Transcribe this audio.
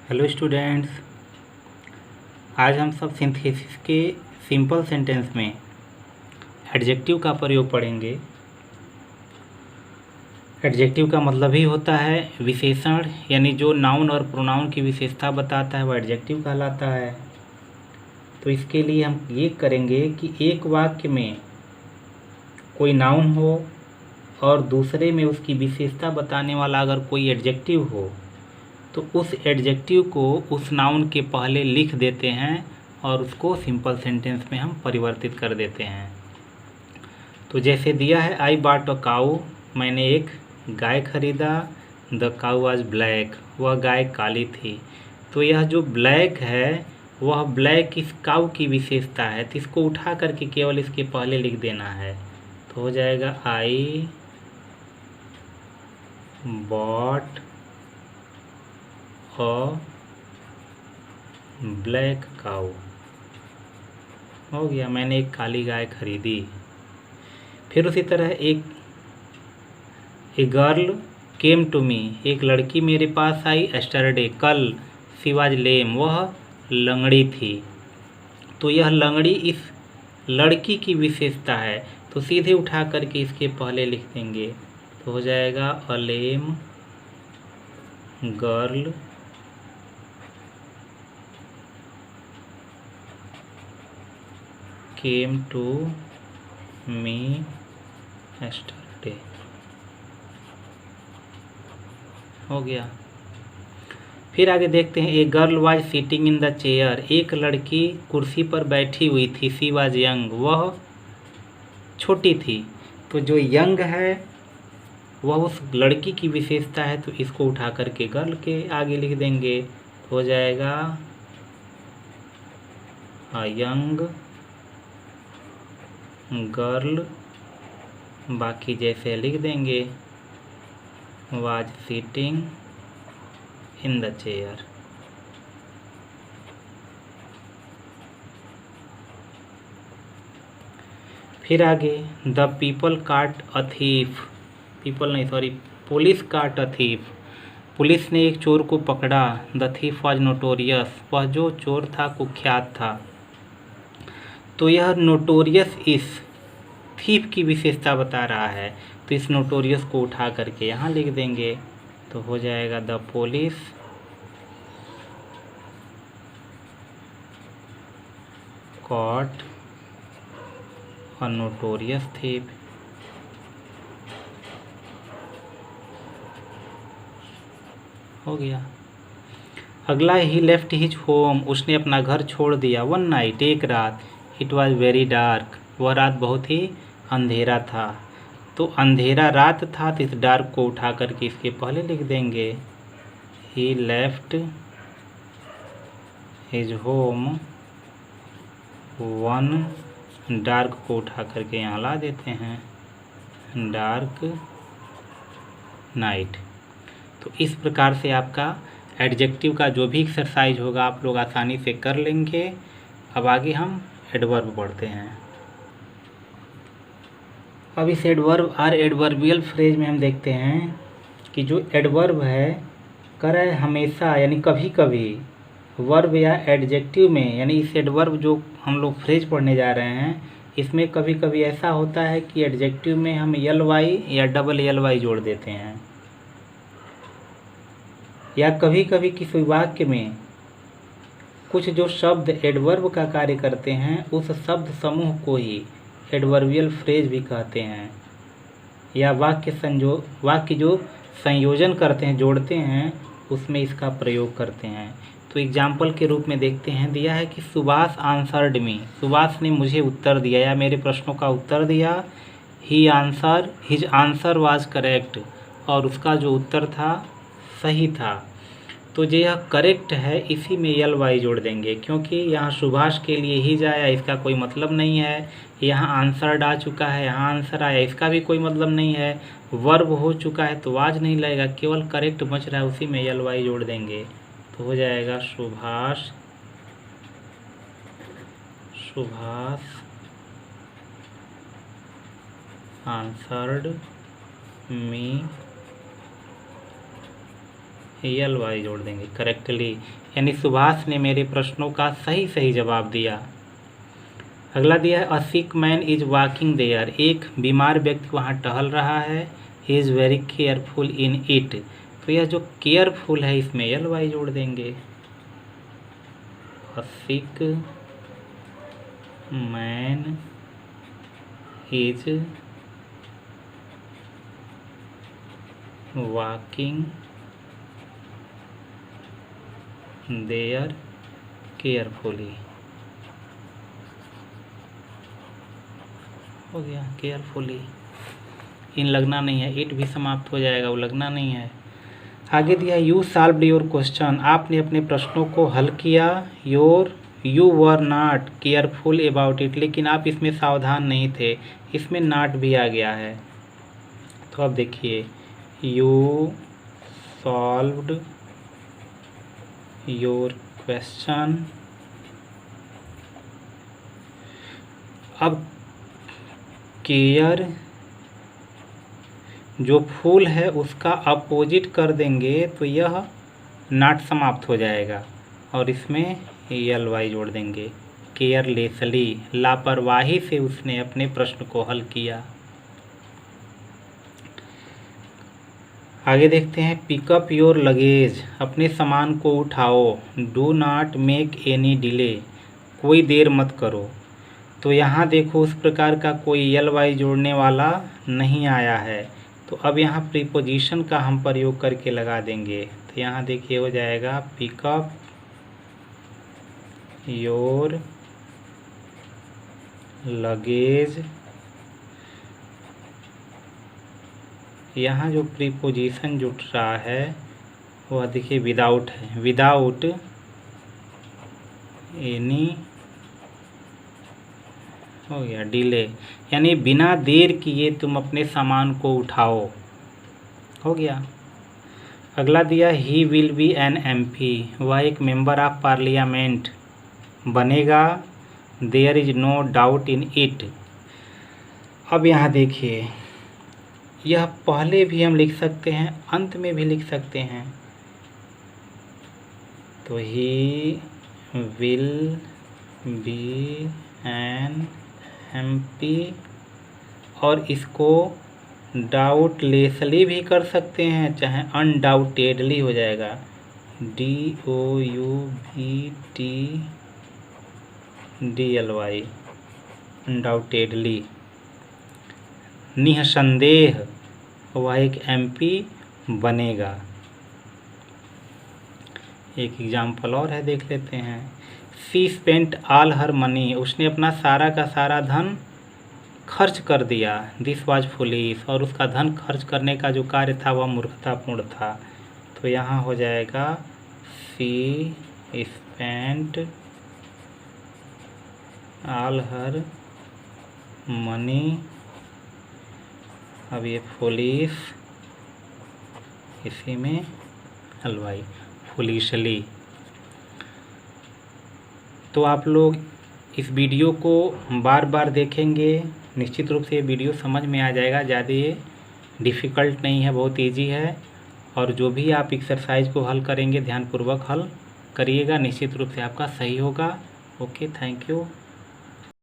Hello students, आज हम सब सिंथेसिस के सिंपल सेंटेंस में एडजेक्टिव का प्रयोग पढ़ेंगे। एडजेक्टिव का मतलब ही होता है विशेषण, यानी जो नाउन और प्रोनाउन की विशेषता बताता है वह एडजेक्टिव कहलाता है। तो इसके लिए हम ये करेंगे कि एक वाक्य में कोई नाउन हो और दूसरे में उसकी विशेषता बताने वाला अगर कोई एडजेक्टिव हो तो उस एडजेक्टिव को उस नाउन के पहले लिख देते हैं और उसको सिंपल सेंटेंस में हम परिवर्तित कर देते हैं। तो जैसे दिया है आई बॉट अ काऊ, मैंने एक गाय खरीदा। द काऊ वाज ब्लैक, वह गाय काली थी। तो यह जो ब्लैक है वह ब्लैक इस काऊ की विशेषता है, तो इसको उठा करके केवल इसके पहले लिख देना है। तो हो जाएगा आई बॉट ब्लैक काऊ। हो गया, मैंने एक काली गाय खरीदी। फिर उसी तरह ए गर्ल केम टू मी, एक लड़की मेरे पास आई। एस्टरडे, कल। शी वाज लेम, वह लंगड़ी थी। तो यह लंगड़ी इस लड़की की विशेषता है, तो सीधे उठा करके इसके पहले लिख देंगे। तो हो जाएगा a lame girl came to me yesterday. हो गया। फिर आगे देखते हैं a girl was sitting in the chair, एक लड़की कुर्सी पर बैठी हुई थी। सी वाज यंग, वह छोटी थी। तो जो यंग है वह उस लड़की की विशेषता है, तो इसको उठा करके गर्ल के आगे लिख देंगे। हो जाएगा यंग गर्ल, बाकी जैसे लिख देंगे was sitting in the chair. फिर आगे द पीपल काट अ थीफ, पीपल नहीं सॉरी पुलिस काट अ थीफ, पुलिस ने एक चोर को पकड़ा। द थीफ वाज नोटोरियस, वह जो चोर था कुख्यात था। तो यह नोटोरियस इस थीफ की विशेषता बता रहा है, तो इस नोटोरियस को उठा करके यहाँ लिख देंगे। तो हो जाएगा the police caught a notorious thief. हो गया। अगला ही लेफ्ट हिज होम, उसने अपना घर छोड़ दिया। वन नाइट, एक रात। इट वॉज वेरी डार्क, वह रात बहुत ही अंधेरा था। तो अंधेरा रात था, तो इस डार्क को उठा करके इसके पहले लिख देंगे he left his home one, dark को उठा करके यहाँ ला देते हैं डार्क नाइट। तो इस प्रकार से आपका एडजेक्टिव का जो भी एक्सरसाइज होगा आप लोग आसानी से कर लेंगे। अब आगे हम एडवर्ब पढ़ते हैं। अब इस एडवर्ब और एडवर्बियल फ्रेज में हम देखते हैं कि जो एडवर्ब है कर है हमेशा यानी कभी कभी वर्ब या एडजेक्टिव में, यानी इस एडवर्ब जो हम लोग फ्रेज पढ़ने जा रहे हैं इसमें कभी कभी ऐसा होता है कि एडजेक्टिव में हम यल वाई या डबल यल वाई जोड़ देते हैं, या कभी कभी किसी वाक्य में कुछ जो शब्द एडवर्ब का कार्य करते हैं उस शब्द समूह को ही एडवर्बियल फ्रेज भी कहते हैं, या वाक्य जो संयोजन करते हैं, जोड़ते हैं, उसमें इसका प्रयोग करते हैं। तो एग्जाम्पल के रूप में देखते हैं, दिया है कि सुभाष आंसर्ड मी, सुभाष ने मुझे उत्तर दिया या मेरे प्रश्नों का उत्तर दिया। हिज आंसर वाज करेक्ट, और उसका जो उत्तर था सही था। तो जो यह करेक्ट है इसी में यल वाई जोड़ देंगे, क्योंकि यहाँ सुभाष के लिए ही जाया इसका कोई मतलब नहीं है। यहाँ आंसर्ड आ चुका है, यहाँ आंसर आया, इसका भी कोई मतलब नहीं है। वर्ब हो चुका है तो वाज नहीं लगेगा, केवल करेक्ट बच रहा है, उसी में यल वाई जोड़ देंगे। तो हो जाएगा सुभाष आंसर्ड मी यल वाई जोड़ देंगे करेक्टली, यानी सुभाष ने मेरे प्रश्नों का सही जवाब दिया। अगला दिया है a sick man is walking there, एक बीमार व्यक्ति वहाँ टहल रहा है। He is very careful in it, तो यह जो केयरफुल है इसमें यल वाई जोड़ देंगे। A sick man is walking there carefully, हो गया केयरफुली। इन लगना नहीं है, इट भी समाप्त हो जाएगा, वो लगना नहीं है। आगे दिया यू सॉल्व्ड योर क्वेश्चन, आपने अपने प्रश्नों को हल किया। You were not careful about it, लेकिन आप इसमें सावधान नहीं थे, इसमें नॉट भी आ गया है। तो अब देखिए यू सॉल्व्ड योर क्वेश्चन, अब केयर जो फुल है उसका अपोजिट कर देंगे तो यह नॉट समाप्त हो जाएगा और इसमें यल वाई जोड़ देंगे। केयरलेसली, लापरवाही से उसने अपने प्रश्न को हल किया। आगे देखते हैं पिकअप योर लगेज, अपने सामान को उठाओ। Do not make any delay, कोई देर मत करो। तो यहाँ देखो उस प्रकार का कोई यल वाई जोड़ने वाला नहीं आया है, तो अब यहाँ प्रीपोजिशन का हम प्रयोग करके लगा देंगे। तो यहाँ देखिए हो जाएगा पिकअप योर लगेज। यहाँ जो प्रीपोजिशन जुट रहा है वह देखिए विदाउट है, विदाउट एनी, हो गया डिले, यानी बिना देर किए तुम अपने सामान को उठाओ, हो गया। अगला दिया he will be an MP, वह एक मेंबर ऑफ पार्लियामेंट बनेगा। There is no doubt in it. अब यहाँ देखिए यह पहले भी हम लिख सकते हैं, अंत में भी लिख सकते हैं। तो he will be an MP, और इसको डाउटलेसली भी कर सकते हैं, चाहे अनडाउटेडली हो जाएगा, DOUBTDLY, अनडाउटेडली, निःसंदेह वह एक MP बनेगा। एक एग्जाम्पल और है, देख लेते हैं। She spent all her money, उसने अपना सारा का सारा धन खर्च कर दिया। दिस वाज फुलिश, और उसका धन खर्च करने का जो कार्य था वह मूर्खतापूर्ण था। तो यहाँ हो जाएगा she spent all her money, अब ये फुलिश, इसी में हलवाई फुलिशली। तो आप लोग इस वीडियो को बार बार देखेंगे, निश्चित रूप से ये वीडियो समझ में आ जाएगा। ज़्यादा ये डिफ़िकल्ट नहीं है, बहुत इजी है। और जो भी आप एक्सरसाइज को हल करेंगे ध्यानपूर्वक हल करिएगा, निश्चित रूप से आपका सही होगा। Okay, thank you.